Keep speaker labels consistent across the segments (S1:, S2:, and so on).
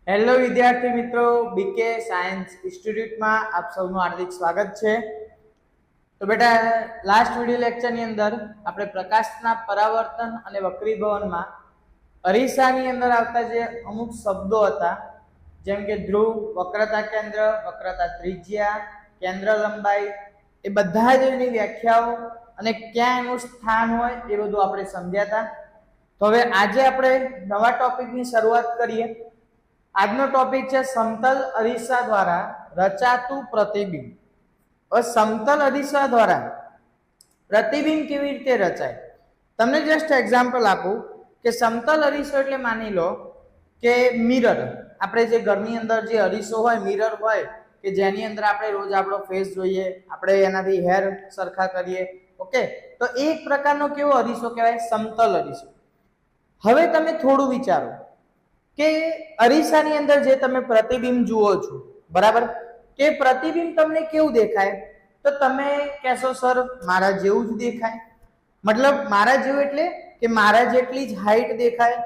S1: Hello વિદ્યાર્થી મિત્રો, બીકે science ઇન્સ્ટિટ્યૂટમાં આપ સૌનું હાર્દિક સ્વાગત છે। તો બેટા, લાસ્ટ વિડિયો લેક્ચરની અંદર આપણે પ્રકાશના પરાવર્તન અને વક્રીભવનમાં અરીસાની અંદર આવતા જે અમુક શબ્દો હતા, જેમ કે ધ્રુવ, વક્રતા કેન્દ્ર, વક્રતા ત્રિજ્યા, કેન્દ્ર લંબાઈ, એ બધા જ એની વ્યાખ્યાઓ અને ક્યાં એનું સ્થાન હોય એ બધું આપણે સમજ્યા હતા। તો હવે આજે આપણે નવા ટોપિકની શરૂઆત કરીએ। આજનો ટોપિક છે સમતલ અરીસા દ્વારા રચાતું પ્રતિબિંબ। હવે સમતલ અરીસા દ્વારા પ્રતિબિંબ કેવી રીતે રચાય, તમને જસ્ટ એક્ઝામ્પલ આપું કે સમતલ અરીસો એટલે માની લો કે મિરર, આપણે જે ઘરની અંદર જે અરીસો હોય, મિરર હોય કે જેની અંદર આપણે રોજ આપણો ફેસ જોઈએ, આપણે એનાથી હેર સરખા કરીએ, ઓકે, તો એક પ્રકારનો કેવો અરીસો કહેવાય? સમતલ અરીસો। હવે તમે થોડું વિચારો કે અરીસાની અંદર જે તમે પ્રતિબિંબ જુઓ છો, બરાબર, કે પ્રતિબિંબ તમને કેવું દેખાય? તો તમે કહેશો સર મારા જેવું જ દેખાય। મતલબ મારા જેવું એટલે કે મારા જેટલી જ હાઈટ દેખાય,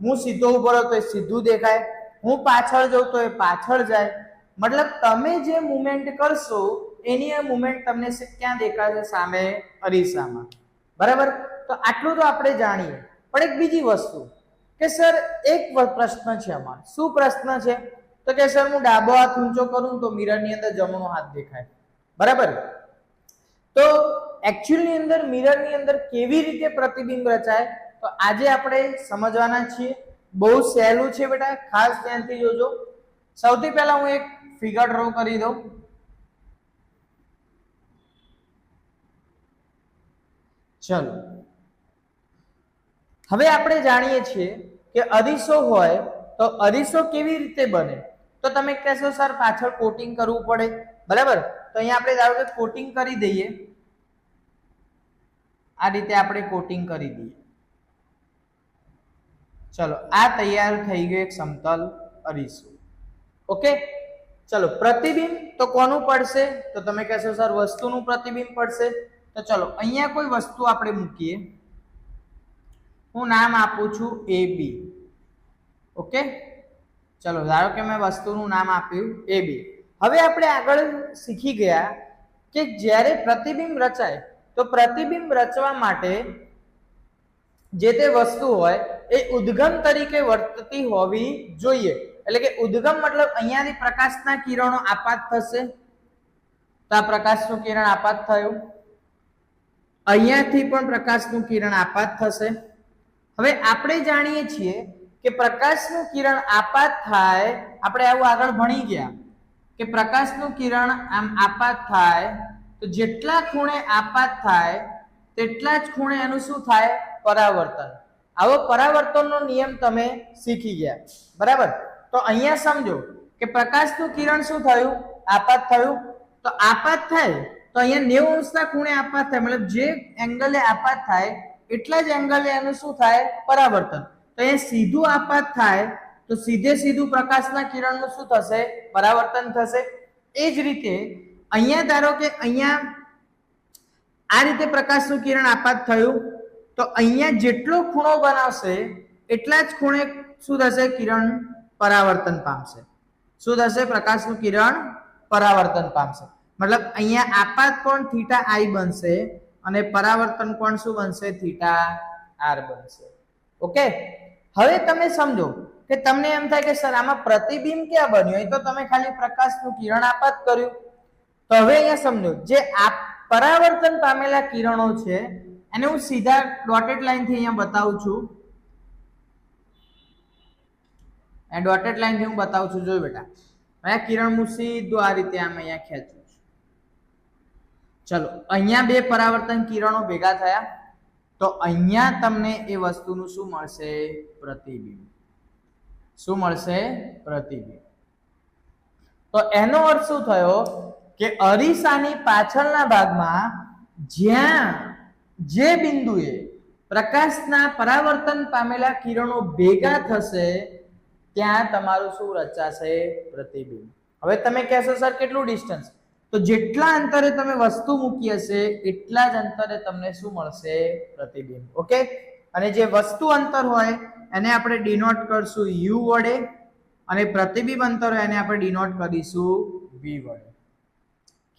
S1: હું સીધો ઉભો રહું તો એ સીધું દેખાય, હું પાછળ જઉં તો એ પાછળ જાય, મતલબ તમે જે મુવમેન્ટ કરશો એની આ મુવમેન્ટ તમને ક્યાં દેખાશે? સામે અરીસામાં, બરાબર। તો આટલું તો આપણે જાણીએ, પણ એક બીજી વસ્તુ કે સર એક પ્રશ્ન છે અમારો। શું પ્રશ્ન છે? તો કે સર હું ડાબો હાથ ઊંચો કરું તો મિરરની અંદર જમણો હાથ દેખાય, બરાબર। તો એકચ્યુઅલની અંદર મિરરની અંદર કેવી રીતે પ્રતિબિંબ રચાય, તો આજે આપણે સમજવાના છીએ। બહુ સહેલું છે બેટા, ખાસ ધ્યાનથી જોજો। સૌથી પહેલા હું એક ફિગર ડ્રો કરી દઉં। ચલો, હવે આપણે જાણીએ છીએ કે અરીસો હોય તો અરીસો કેવી રીતે બને? તો તમે કહેશો સર પાછળ કોટિંગ કરવું પડે, બરાબર। તો અહીંયા આપણે ધારો કે કોટિંગ કરી દઈએ, આ રીતે આપણે કોટિંગ કરી દઈએ। ચલો, આ તૈયાર થઈ ગયો એક સમતલ અરીસો, ઓકે। ચલો, પ્રતિબિંબ તો કોનું પડશે? તો તમે કહેશો સર વસ્તુનું પ્રતિબિંબ પડશે। તો ચલો અહીંયા કોઈ વસ્તુ આપણે મૂકીએ, હું નામ આપું છું AB, ઓકે। ચલો ધારો કે મેં વસ્તુનું નામ આપ્યું AB। હવે આપણે આગળ શીખી ગયા કે જ્યારે પ્રતિબિંબ રચાય તો પ્રતિબિંબ રચવા માટે જે તે વસ્તુ હોય એ ઉદ્ગમ તરીકે વર્તતી હોવી જોઈએ। એટલે કે ઉદ્ગમ મતલબ અહીંયાથી પ્રકાશના કિરણો આપાત થશે, તો આ પ્રકાશનું કિરણ આપાત થયું, અહીંયાથી પણ પ્રકાશનું કિરણ આપાત થશે। હવે આપણે જાણીએ છીએ કે પ્રકાશનું કિરણ આપાત થાય, આપણે આવું આગળ ભણી ગયા કે પ્રકાશનું કિરણ આમ આપાત થાય તો જેટલા ખૂણે આપાત થાય તેટલા જ ખૂણે એનું શું થાય? પરાવર્તન। આવો પરાવર્તનનો નિયમ તમે શીખી ગયા, બરાબર। તો અહીંયા સમજો કે પ્રકાશનું કિરણ શું થયું? આપાત થયું। તો આપાત થાય તો અહીંયા 90 અંશના ખૂણે આપાત થાય, મતલબ જે એંગલે આપાત થાય એટલા જ એંગલે એનું શું થાય? પરાવર્તન। તો અહીંયા સીધું આપાત થાય તો સીધે સીધું પ્રકાશના કિરણનું શું થશે? પરાવર્તન થશે। એ જ રીતે અહીંયા ધારો કે અહીંયા આ રીતે પ્રકાશનું કિરણ આપાત થયું તો અહીંયા જેટલો ખૂણો બનાવશે એટલા જ ખૂણે શું થશે? કિરણ પરાવર્તન પામશે। શું થશે? પ્રકાશનું કિરણ પરાવર્તન પામશે। મતલબ અહીંયા આપાત કોણ θi બનશે અને પરાવર્તન કોણ શું બનશે? θr બનશે, ઓકે। હવે તમે સમજો કે તમને એમ થાય કે સર આમાં પ્રતિબિંબ ક્યાં બન્યું? એ તો તમે ખાલી પ્રકાશનું કિરણ આપાત કર્યું। તો હવે અહીંયા સમજો જે આ પરાવર્તન પામેલા કિરણો છે એને હું સીધા ડોટેડ લાઈનથી અહીંયા બતાવું છું, આ ડોટેડ લાઈનથી હું બતાવું છું। જોયું બેટા, અહીંયા કિરણ હું સીધું આ રીતે આમ અહીંયા ખેંચું છું। ચલો, અહીંયા બે પરાવર્તન કિરણો ભેગા થયા તો અહીંયા તમને એ વસ્તુનું શું મળશે? પ્રતિબિંબ। શું મળશે? પ્રતિબિંબ। તો એનો અર્થ શું થયો કે અરીસાની પાછળના ભાગમાં જ્યાં જે બિંદુએ પ્રકાશના પરાવર્તન પામેલા કિરણો ભેગા થશે ત્યાં તમારું શું રચાશે? પ્રતિબિંબ। હવે તમે કહેશો સર કેટલું ડિસ્ટન્સ? તો જેટલા અંતરે તમે વસ્તુ મૂકી હશે એટલા જ અંતરે તમને શું મળશે? પ્રતિબિંબ, ઓકે। અને જે વસ્તુ અંતર હોય એને આપણે ડિનોટ કરશું U વડે, અને પ્રતિબિંબ અંતર હોય એને આપણે ડિનોટ કરીશું v વડે.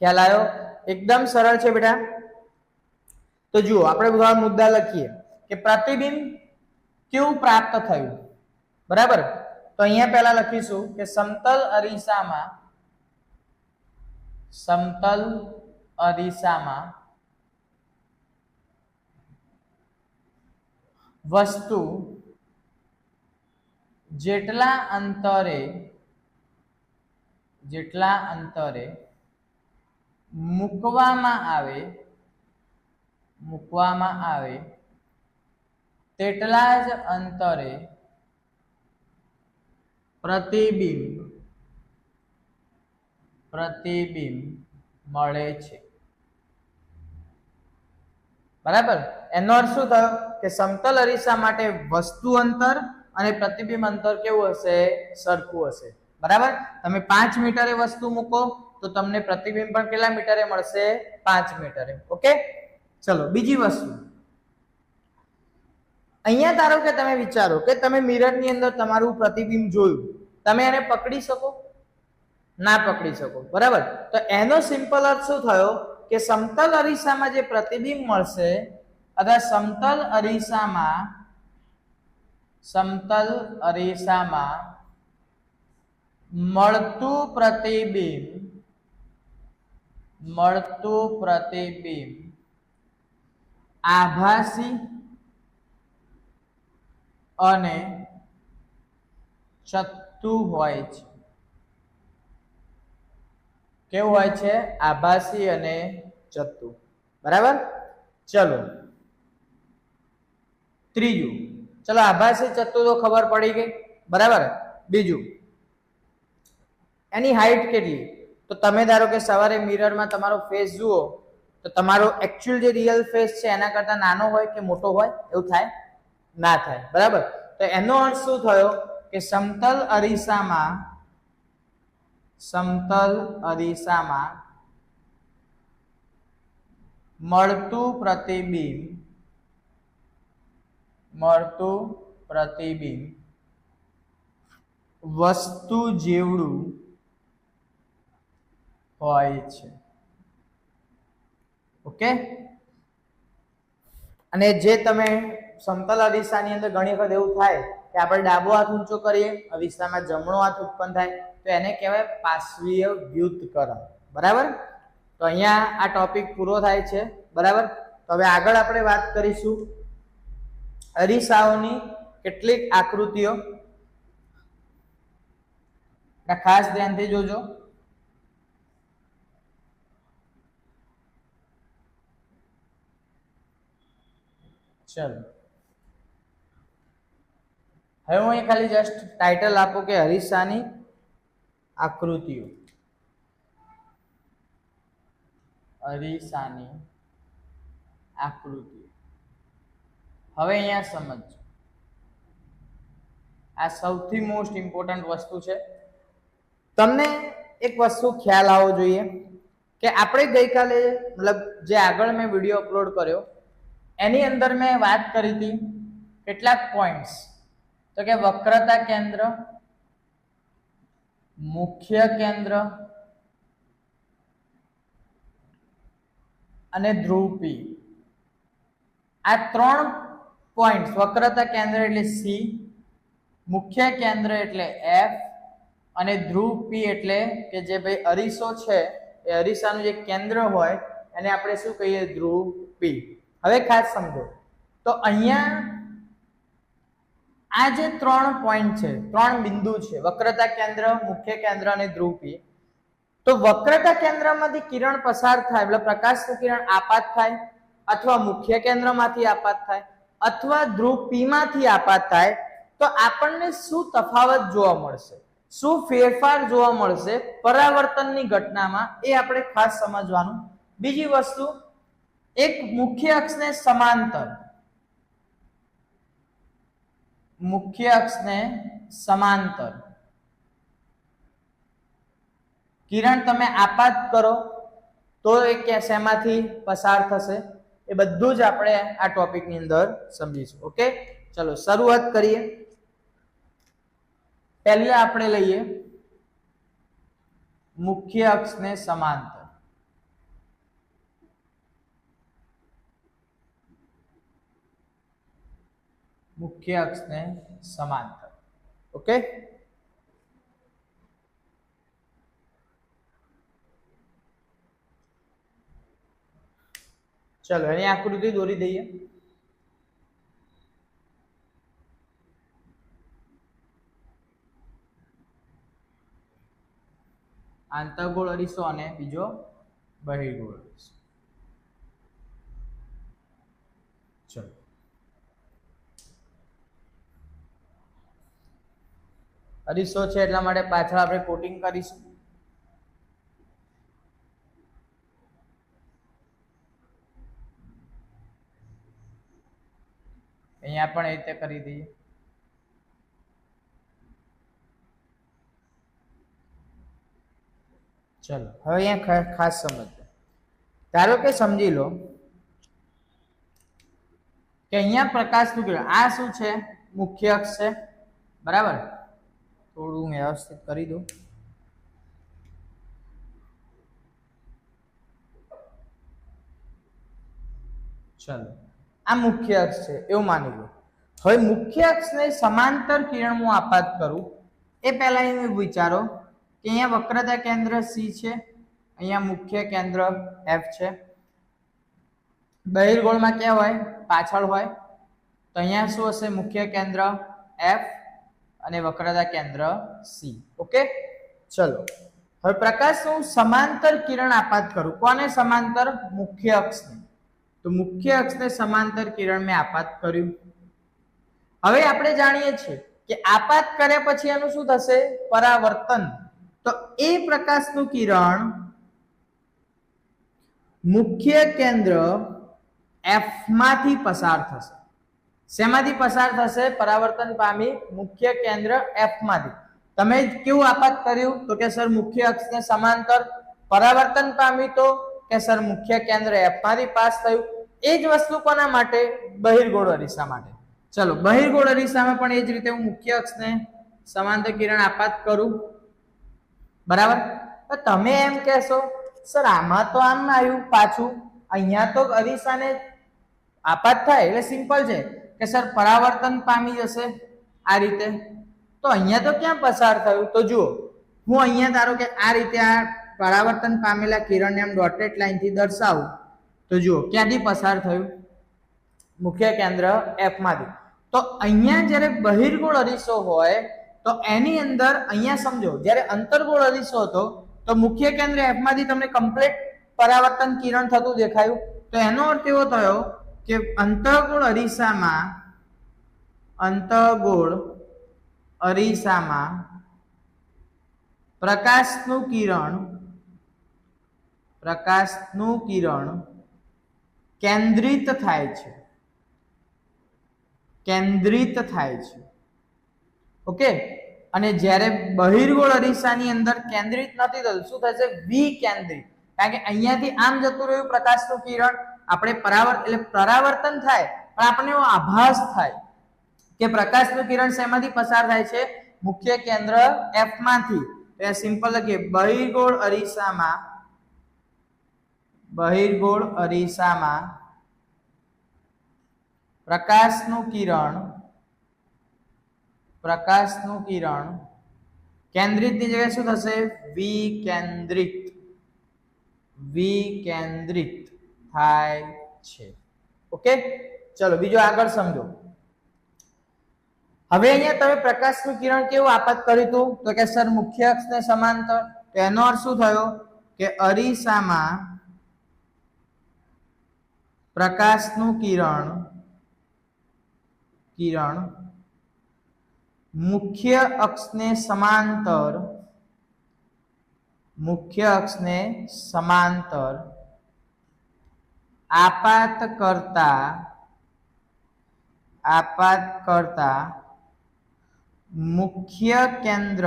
S1: ખ્યાલ આવ્યો? એકદમ સરળ છે બેટા. તો જુઓ આપણે બધા મુદ્દા લખીએ કે પ્રતિબિંબ કેવું પ્રાપ્ત થયું, બરાબર. તો અહીંયા પહેલા લખીશું કે સમતલ અરીસામાં વસ્તુ જેટલા અંતરે મૂકવામાં આવે તેટલા જ અંતરે પ્રતિબિંબ મળે છે, બરાબર. એનો અર્થ શું થયો કે સમતલ અરીસા માટે વસ્તુ અંતર અને પ્રતિબિંબ અંતર કેવું હશે? સરખું હશે, બરાબર. તમે 5 મીટરે વસ્તુ મૂકો તો તમને પ્રતિબિંબ પણ કેટલા મીટરે મળશે? 5 મીટરે. ઓકે, ચલો બીજી વસ્તુ. અહીંયા ધારો કે તમે વિચારો કે તમે મિરરની અંદર તમારું પ્રતિબિંબ જોયું, તમે એને પકડી શકો? ના પકડી શકો, બરાબર. તો એનો સિમ્પલ અર્થ શું થયો કે સમતલ અરીસામાં જે પ્રતિબિંબ મળશે અથવા સમતલ અરીસામાં મળતું પ્રતિબિંબ આભાસી અને ચત્તુ હોય છે. કેવું હોય છે? આભાસી અને ચત્તુ, બરાબર. ચલો ત્રીજું, ચલો આભાસી ચત્તુ તો ખબર પડી ગઈ, બરાબર. બીજું, એની હાઈટ કેટલી? તો તમે ધારો કે સવારે મિરરમાં તમારો ફેસ જુઓ તો તમારો એકચ્યુઅલ જે રિયલ ફેસ છે એના કરતા નાનો હોય કે મોટો હોય? એવું થાય? ના થાય, બરાબર. તો એનો અર્થ શું થયો કે સમતલ અરીસામાં મળતું પ્રતિબિંબ વસ્તુ જેવડું હોય છે. ઓકે. અને જે તમે સમતલ અરીસાની અંદર ઘણી વખત એવું થાય કે આપણે ડાબો હાથ ઊંચો કરીએ, અરીસામાં જમણો હાથ ઉત્પન્ન થાય, તો એને કહેવાય પાર્શ્વીય વ્યુત્કરણ, બરાબર. તો અહીંયા આ ટોપિક પૂરો થાય છે, બરાબર. તો હવે આગળ આપણે વાત કરીશું અરીસાઓની કેટલીક આકૃતિઓ. ખાસ ધ્યાનથી જોજો. ચલો હવે હું અહીં ખાલી જસ્ટ ટાઇટલ આપું કે અરીસાની આકૃતિઓ. અરીસાની આકૃતિઓ. હવે અહીંયા સમજો, આ સૌથી મોસ્ટ ઇમ્પોર્ટન્ટ વસ્તુ છે. તમને એક વસ્તુ ખ્યાલ આવવો જોઈએ કે આપણે ગઈકાલે મતલબ જે આગળ મેં વિડીયો અપલોડ કર્યો એની અંદર મેં વાત કરી હતી કેટલાક પોઈન્ટ્સ. તો કે વક્રતા કેન્દ્ર, મુખ્ય કેન્દ્ર અને ધ્રુવ P. આ 3 પોઈન્ટ્સ, વક્રતા કેન્દ્ર એટલે C, મુખ્ય કેન્દ્ર એટલે F અને ધ્રુવ P એટલે કે જે ભાઈ અરીસો છે એ અરીસાનું જે કેન્દ્ર હોય એને આપણે શું કહીએ? ધ્રુવ P. હવે ખાસ સમજો, તો અહીંયા આ જે 3 પોઈન્ટ છે, 3 બિંદુ છે, વક્રતા કેન્દ્ર, મુખ્ય કેન્દ્ર અને ધ્રુવ P. તો વક્રતા કેન્દ્રમાંથી કિરણ પસાર થાય એટલે પ્રકાશનું કિરણ આપાત થાય, અથવા મુખ્ય કેન્દ્રમાંથી આપાત થાય, અથવા ધ્રુવ P માંથી આપાત થાય, તો આપણને શું તફાવત જોવા મળશે, શું ફેરફાર જોવા મળશે પરાવર્તનની ઘટનામાં, એ આપણે ખાસ સમજવાનું. બીજી વસ્તુ, એક મુખ્ય અક્ષને સમાંતર કિરણ તમે આપાત કરો તો એ શેમાંથી પસાર થશે, એ બધું જ આપણે આ ટોપિકની અંદર સમજીશું. ઓકે, ચલો શરૂઆત કરીએ. પહેલે આપણે લઈએ મુખ્ય અક્ષને સમાંતર. મુખ્ય અક્ષને સમાંતર. ઓકે, ચલો એની આકૃતિ દોરી દઈએ. આંતરગોળ અરીસો અને બીજો બહિર્ગોળ અરીસો. ચલો અરીસો છે એટલા માટે પાછળ આપણે કોટિંગ કરીશું. અહીંયા પણ એ રીતે કરી દઈએ. ચલો હવે અહીંયા ખાસ સમજો. ધારો કે સમજી લો કે અહીંયા પ્રકાશનું કિરણ, આ શું છે? મુખ્ય અક્ષ છે, બરાબર. થોડું વ્યવસ્થિત કરી દઉં. ચલો આ મુખ્ય અક્ષ છે એવું માની લો. હવે મુખ્ય અક્ષને સમાંતર કિરણ હું આપાત કરું એ પહેલા એ વિચારો કે અહીંયા વક્રતા કેન્દ્ર સી છે, અહીંયા મુખ્ય કેન્દ્ર એફ છે. બહિર્ગોળમાં ક્યાં હોય? પાછળ હોય. તો અહીંયા શું હશે? મુખ્ય કેન્દ્ર એફ અને વક્રતા કેન્દ્ર સી. ઓકે, ચલો હવે પ્રકાશનું સમાંતર કિરણ આપાત કરું. કોને સમાંતર? મુખ્ય અક્ષને. તો મુખ્ય અક્ષને સમાંતર કિરણ મેં આપાત કર્યું. હવે આપણે જાણીએ છીએ કે આપાત કર્યા પછી એનું શું થશે? પરાવર્તન. તો એ પ્રકાશનું કિરણ મુખ્ય કેન્દ્ર એફ માંથી પસાર થશે. શેમાંથી પસાર થશે? પરાવર્તન પામી મુખ્ય કેન્દ્ર એફ માંથી. તમે કેવું આપાત કર્યું? તો કે સર મુખ્ય અક્ષને સમાંતર. પરાવર્તન પામી તો કે સર મુખ્ય કેન્દ્ર એફ માંથી પાસ થયું. એ જ વસ્તુ કોના માટે? બહિર્ગોળ અરીસા માટે. ચલો બહિર્ગોળ અરીસામાં પણ એ જ રીતે હું મુખ્ય અક્ષને સમાંતર કિરણ આપાત કરું, બરાબર. તો તમે એમ કહેશો સર આમાં તો આમ આવ્યું પાછું, અહીંયા તો અરીસાને આપાત થાય એટલે સિમ્પલ છે કે સર પરાવર્તન પામી જશે આ રીતે. તો અહીંયા તો ક્યાં પસાર થયું? તો જુઓ હું અહીંયા ધારો કે આ રીતે આ પરાવર્તન પામેલા કિરણને એમ ડોટેડ લાઈનથી દર્શાવું તો જુઓ ક્યાંથી પસાર થયું? મુખ્ય કેન્દ્ર એફ માંથી. તો અહીંયા જ્યારે બહિર્ગોળ અરીસો હોય તો એની અંદર અહીંયા સમજો જ્યારે અંતર્ગોળ અરીસો હતો તો મુખ્ય કેન્દ્ર એફ માંથી તમને કમ્પ્લીટ પરાવર્તન કિરણ થતું દેખાયું. તો એનો અર્થ એવો થયો કે અંતર્ગોળ અરીસામાં પ્રકાશનું કિરણ કેન્દ્રિત થાય છે. ઓકે, અને જ્યારે બહિર્ગોળ અરીસાની અંદર કેન્દ્રિત નથી થતું, શું થશે? વિકેન્દ્રિત. કારણ કે અહીંયાથી આમ જતું રહ્યું પ્રકાશનું કિરણ, આપણે પરાવર્તન થાય પણ આપણને એવો આભાસ થાય કે પ્રકાશનું કિરણ શેમાંથી પસાર થાય છે? મુખ્ય કેન્દ્ર એફ માંથી. તો સિમ્પલ લખીએ બહિર્ગોળ અરીસામાં પ્રકાશનું કિરણ કેન્દ્રિતની જગ્યાએ શું થશે? વિકેન્દ્રિત થાય છે. ઓકે, ચલો બીજો આગળ સમજો. હવે અહીંયા તમે પ્રકાશનું કિરણ કેવું આપાત કર્યું હતું? તો કે સર મુખ્ય અક્ષને સમાંતર. તો એનો અર્થ શું થયો કે અરીસામાં પ્રકાશનું કિરણ મુખ્ય અક્ષને સમાંતર આપાત કરતા મુખ્ય કેન્દ્ર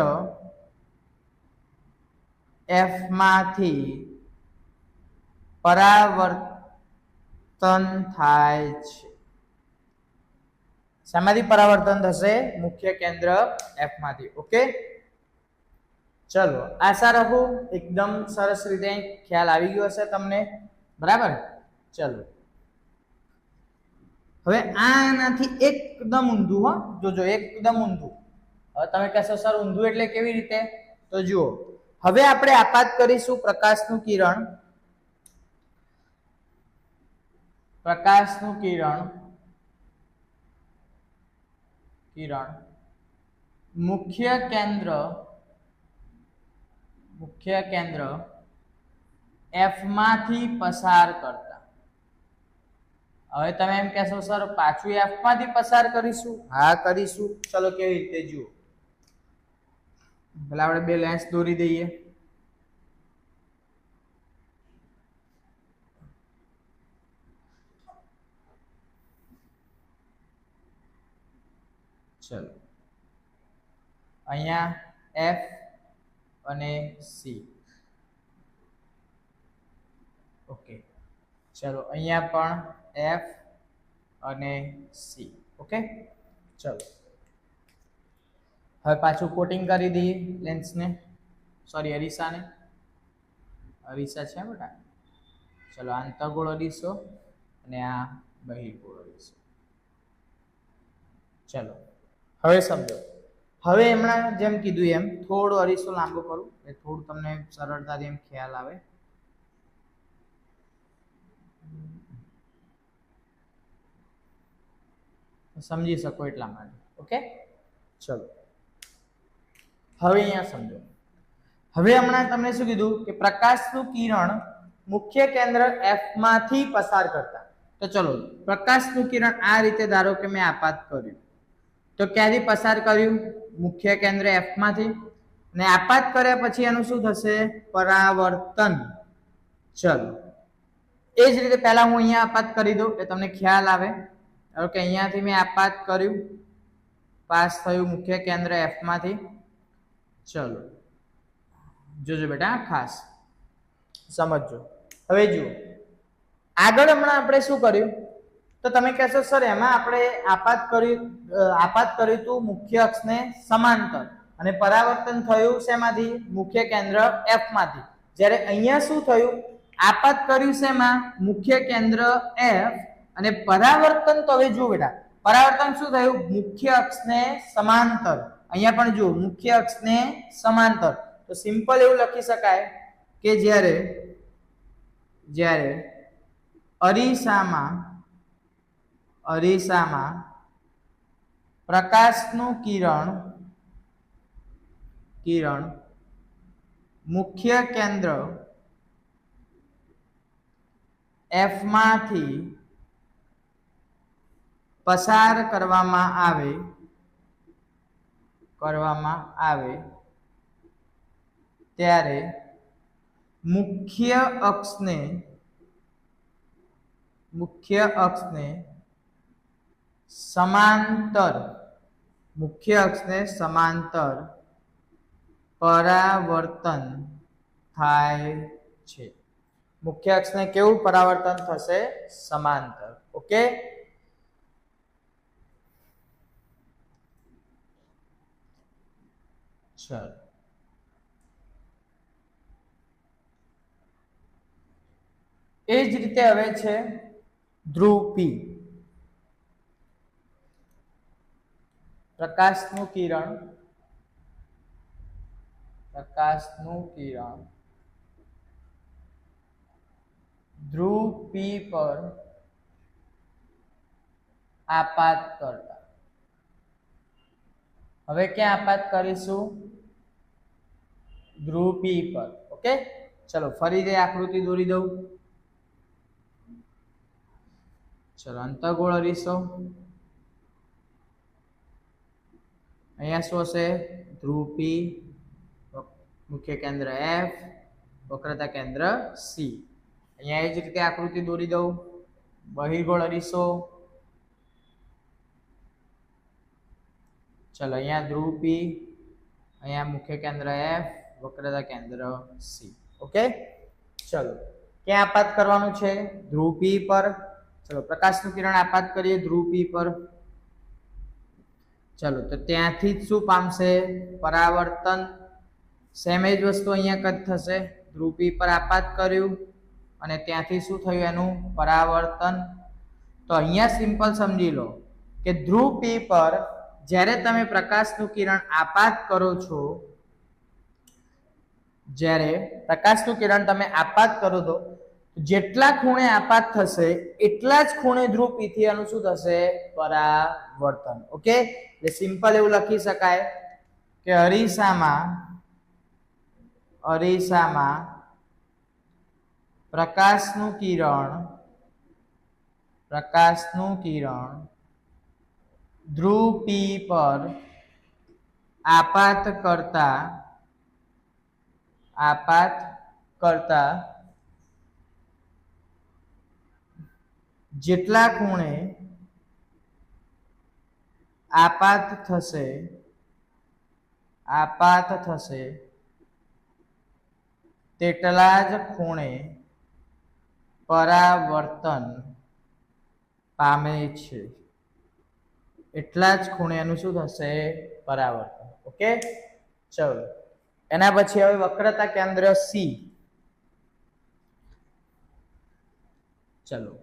S1: એફ માંથી પરાવર્તન થાય છે. શેમાંથી પરાવર્તન થશે? મુખ્ય કેન્દ્ર F માંથી. ઓકે, ચલો આશા રાખું એકદમ સરસ રીતે ખ્યાલ આવી ગયો હશે તમને, બરાબર. ચલો હવે આનાથી એકદમ ઊંધું, હો જોજો, એકદમ ઊંધું. હવે તમે કહેશો સર ઊંધું એટલે કેવી રીતે? તો જુઓ, હવે આપણે આપાત કરીશું પ્રકાશનું કિરણ, પ્રકાશનું કિરણ મુખ્ય કેન્દ્ર F માંથી પસાર કરતા. હવે તમે એમ કહેશો સર પાછું F માંથી પસાર કરીશું? હા કરીશું. ચલો કેવી રીતે જુઓ, પેલા આપણે બે લેન્સ દોરી દઈએ. ચલો અહીંયા F અને C. ઓકે, ચલો અહીંયા પણ F અને C. ઓકે, ચલો હવે પાછું કોટિંગ કરી દઈએ લેન્સને, સોરી અરીસાને. અરીસા છે બેટા. ચલો આંતરગોળ અરીસો અને આ બહિર્ગોળ અરીસો. ચલો હવે સમજો. હવે હમણાં જેમ કીધું એમ થોડો અરીસો લાંબો કરું એટલે થોડું તમને સરળતાથી એમ ખ્યાલ આવે. સમજી શકો એટલા માટે. ઓકે, ચલો હવે અહીંયા સમજો. હવે હમણાં તમને શું કીધું કે પ્રકાશનું કિરણ મુખ્ય કેન્દ્ર F માંથી પસાર કરતા. તો ચલો પ્રકાશનું કિરણ આ રીતે ધારો કે મેં આપાત કર્યું, તો ક્યાંથી પસાર કર્યું? મુખ્ય કેન્દ્ર F માંથી. અને આપાત કર્યા પછી એનું શું થશે? પરાવર્તન. ચલો એ જ રીતે પહેલા હું અહીંયા આપાત કરી દઉં એટલે તમને ખ્યાલ આવે. ધારો કે અહીંયાથી મેં આપાત કર્યું, પાસ થયું મુખ્ય કેન્દ્ર F માંથી. ચલો જોજો બેટા, ખાસ સમજજો. હવે જુઓ આગળ હમણાં આપણે શું કર્યું? તો તમે કહેશો સર એમાં આપણે આપાત કર્યું હતું મુખ્ય અક્ષને સમાંતર અને પરાવર્તન થયું શેમાંથી? મુખ્ય કેન્દ્ર F માંથી. જ્યારે અહીંયા શું થયું? આપાત કર્યું શેમાં? મુખ્ય કેન્દ્ર F અને પરાવર્તન તો હવે જુઓ બેટા, પરાવર્તન શું થયું? મુખ્ય અક્ષને સમાંતર. અહીંયા પણ જુઓ મુખ્ય અક્ષને સમાંતર. તો સિમ્પલ એવું લખી શકાય કે જ્યારે અરીસામાં પ્રકાશનું કિરણ મુખ્ય કેન્દ્ર F માંથી પસાર કરવામાં આવે ત્યારે મુખ્ય અક્ષને સમાંતર પરાવર્તન થાય છે. મુખ્ય અક્ષને કેવું પરાવર્તન થશે? સમાંતર. ઓકે, ચલો એ જ રીતે હવે છે ધ્રુવ P. પ્રકાશનું કિરણ ધ્રુવ P પર આપાત કરતા. હવે ક્યાં આપાત કરીશું? ધ્રુવ P પર. ઓકે, ચલો ફરીથી આકૃતિ દોરી દઉં. ચલો અંતર્ગોળ અરીસો, અહીંયા શું હશે? ધ્રુવ P, મુખ્ય કેન્દ્ર F, વક્રતા કેન્દ્ર C. અહીંયા એ જ રીતે આકૃતિ દોરી દઉં. બહિર્ગોળ અરીસો, ચલો અહીંયા ધ્રુવ P, અહીંયા મુખ્ય કેન્દ્ર F, વક્રતા કેન્દ્ર C. ઓકે, ચલો ક્યાં આપાત કરવાનું છે? ધ્રુવ P પર. ચલો પ્રકાશનું કિરણ આપાત કરીએ ધ્રુવ P પર. ચલો તો ત્યાંથી જ શું પામશે? પરાવર્તન. સેમ જ વસ્તુ અહીંયા કદ થશે, ધ્રુવ P પર આપાત કર્યું અને ત્યાંથી શું થયું? એનું પરાવર્તન. તો અહીંયા સિમ્પલ સમજી લો કે ધ્રુવ P પર જ્યારે તમે પ્રકાશનું કિરણ આપાત કરો છો, જ્યારે પ્રકાશનું કિરણ તમે આપાત કરો તો જેટલા ખૂણે આપાત થશે એટલા જ ખૂણે ધ્રુવ P થી એનું શું થશે? પરાવર્તન. ઓકે, એટલે સિમ્પલ એવું લખી શકાય કે અરીસામાં પ્રકાશનું કિરણ ધ્રુવ P પર આપાત કરતા જેટલા ખૂણે આપાત થશે તેટલા જ ખૂણે પરાવર્તન પામે છે. એટલા જ ખૂણે એનું શું થશે? પરાવર્તન. ઓકે, ચલો એના પછી હવે વક્રતા કેન્દ્ર C. ચલો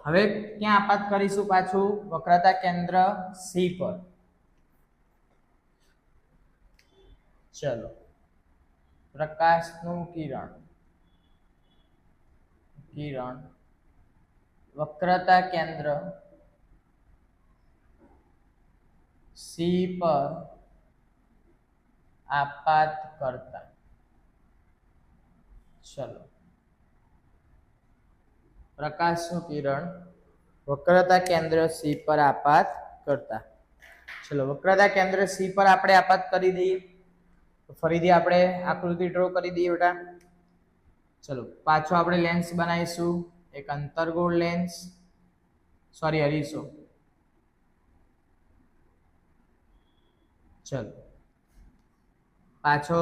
S1: હવે ક્યાં આપાત કરીશું? પાછું વક્રતા કેન્દ્ર C પર. ચલો પ્રકાશનું કિરણ વક્રતા કેન્દ્ર C પર આપાત કરતા. ચલો પ્રકાશનું કિરણ વક્રતા કેન્દ્ર C પર આપાત કરતા. ચલો વક્રતા કેન્દ્ર C પર આપણે આપાત કરી દઈએ. તો ફરીથી આપણે આકૃતિ ડ્રો કરી દઈએ બેટા. ચલો પાછો આપણે લેન્સ બનાવીશું, એક અંતર્ગોળ લેન્સ, સોરી અરીસો. ચલો પાછો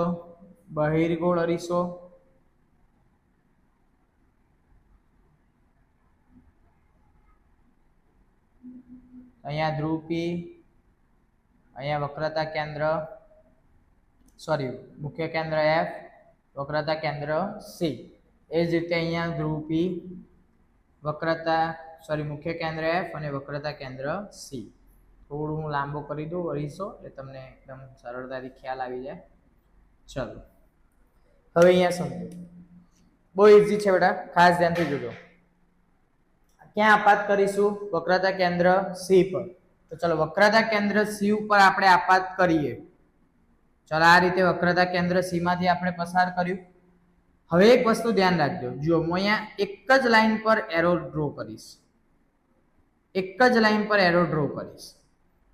S1: બહિર્ગોળ અરીસો, અહીંયા ધ્રુવ P, અહીંયા વક્રતા કેન્દ્ર મુખ્ય કેન્દ્ર F, વક્રતા કેન્દ્ર C. એ જ રીતે અહીંયા ધ્રુવ P, મુખ્ય કેન્દ્ર F અને વક્રતા કેન્દ્ર C. થોડું હું લાંબો કરી દઉં અરીસો એટલે તમને એકદમ સરળતાથી ખ્યાલ આવી જાય. ચલો હવે અહીંયા સમજો, બહુ ઇઝી છે બેટા, ખાસ ધ્યાનથી જોજો. ક્યાં આપાત કરીશું? વક્રતા કેન્દ્ર C પર. તો ચલો વક્રતા કેન્દ્ર C ઉપર આપણે આપાત કરીએ. ચલો આ રીતે વક્રતા કેન્દ્ર C માંથી આપણે પસાર કર્યું. હવે એક વસ્તુ ધ્યાન રાખજો, જો હું અહીંયા એક જ લાઈન પર એરો ડ્રો કરીશ.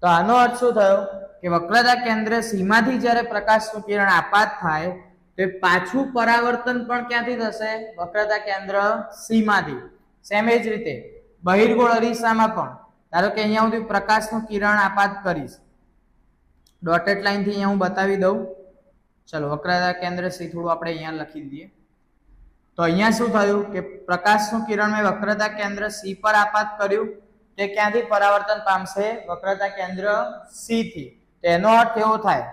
S1: તો આનો અર્થ શું થયો કે વક્રતા કેન્દ્ર C માંથી જ્યારે પ્રકાશનું કિરણ આપાત થાય તો પાછું પરાવર્તન પણ ક્યાંથી થશે? વક્રતા કેન્દ્ર C માંથી. સેમ એ જ રીતે બહિર્ગોળ અરીસામાં પણ ધારો કે અહીંયા હું પ્રકાશનું કિરણ આપાત કરીશ, ડોટેડ લાઈન થી અહીંયા હું બતાવી દઉં. ચલો વક્રતા કેન્દ્ર C થોડું આપણે અહીંયા લખી દઈએ. તો અહીંયા શું થયું કે પ્રકાશનું કિરણ મેં વક્રતા કેન્દ્ર C પર આપાત કર્યું, તે ક્યાંથી પરાવર્તન પામશે? વક્રતા કેન્દ્ર C થી. તેનો અર્થ એવો થાય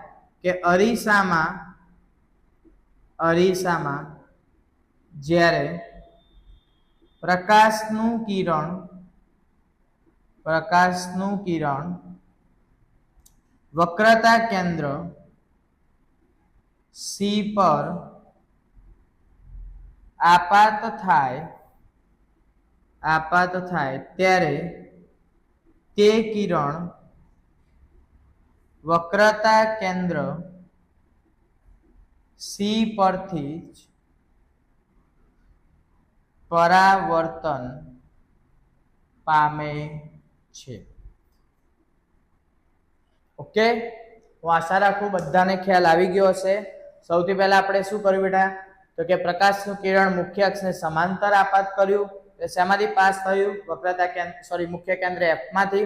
S1: કે અરીસામાં જ્યારે પ્રકાશનું કિરણ વક્રતા કેન્દ્ર C પર આપાત થાય ત્યારે તે કિરણ વક્રતા કેન્દ્ર C પરથી જ પરાવર્તન પામે છે. ઓકે, હું આશા રાખું બધાને ખ્યાલ આવી ગયો હશે. સૌથી પહેલા આપણે શું કર્યું બેટા? તો કે પ્રકાશનું કિરણ મુખ્ય અક્ષને સમાંતર આપાત કર્યું. શેમાંથી પાસ થયું? મુખ્ય કેન્દ્ર F માંથી.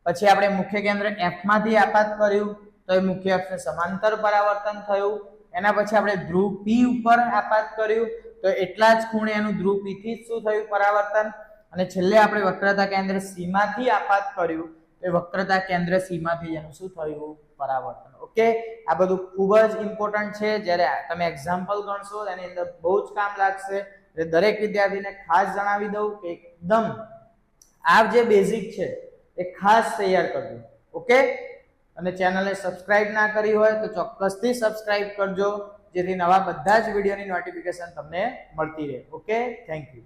S1: પછી આપણે મુખ્ય કેન્દ્ર F માંથી આપાત કર્યું તો એ મુખ્ય અક્ષને સમાંતર પરાવર્તન થયું. એના પછી આપણે ધ્રુવ P ઉપર આપાત કર્યું તો એટલા જ ખૂણે એનું ધ્રુવ P થી શું થયું? પરાવર્તન. અને છેલ્લે આપણે વક્રતા કેન્દ્ર C માંથી આપાત કર્યું એ વક્રતા કેન્દ્ર સી માંથી એનું શું થયું પરાવર્તન. ઓકે, આ બધું ખૂબ જ ઇમ્પોર્ટન્ટ છે. જ્યારે તમે એક્ઝામ્પલ ગણશો એની અંદર બહુ જ કામ લાગશે. એટલે દરેક વિદ્યાર્થીને ખાસ જણાવી દઉં કે એકદમ આ જે બેઝિક છે એ ખાસ તૈયાર કરજો. ઓકે, અને ચેનલને સબસ્ક્રાઇબ ના કરી હોય તો ચોક્કસથી સબસ્ક્રાઇબ કરજો, જેથી નવા બધા જ વિડીયોની નોટિફિકેશન તમને મળતી રહે. Okay, thank you.